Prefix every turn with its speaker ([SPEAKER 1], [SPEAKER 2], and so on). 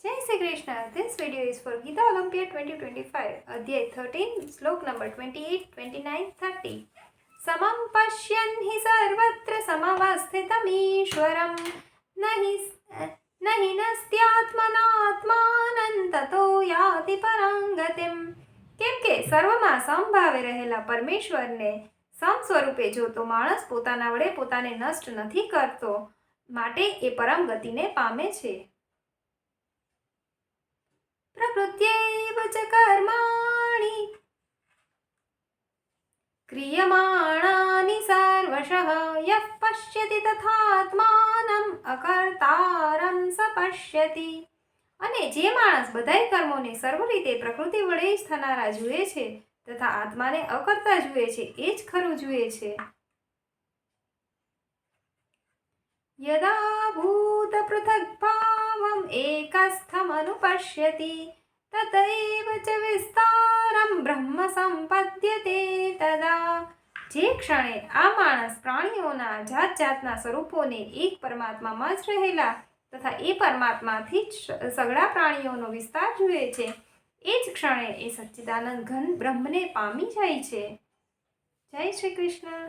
[SPEAKER 1] Jai Shri Krishna. This video is for Gita Olympia 2025, Adhyay 13, Slok number 28, 29, 30. Samam pashyan hi sarvatra samavasthitamishwaram nahi nastyatmanatmanan tato yati parangatim. કેમ કે સર્વમાં સમભાવે રહેલા પરમેશ્વરને સમ સ્વરૂપે જોતો માણસ પોતાના વડે પોતાને નષ્ટ નથી કરતો, માટે એ પરમ ગતિને પામે છે. પ્રકૃત્યૈવ ચ કર્માણિ ક્રિયમાણાનિ સર્વશઃ યઃ પશ્યતિ તથાત્માનમ અકર્તારં સ પશ્યતિ. અને જે માણસ બધાય કર્મોને સર્વ રીતે પ્રકૃતિ વડે જ થનારા જુએ છે તથા આત્માને અકર્તા જુએ છે, એ જ ખરું જુએ છે. યદા ભૂત પૃથક ભાવમ એકસ્થમનુપશ્યતિ તતૈવ ચ વિસ્તારમ બ્રહ્મ સંપદ્યતે તદા. જે ક્ષણે આ માણસ પ્રાણીઓના જાત જાતના સ્વરૂપોને એક પરમાત્મામાં જ રહેલા તથા એ પરમાત્માથી જ સગળા પ્રાણીઓનો વિસ્તાર જુએ છે, એ જ ક્ષણે એ સચ્ચિદાનંદ ઘન બ્રહ્મને પામી જાય છે. જય શ્રી કૃષ્ણ.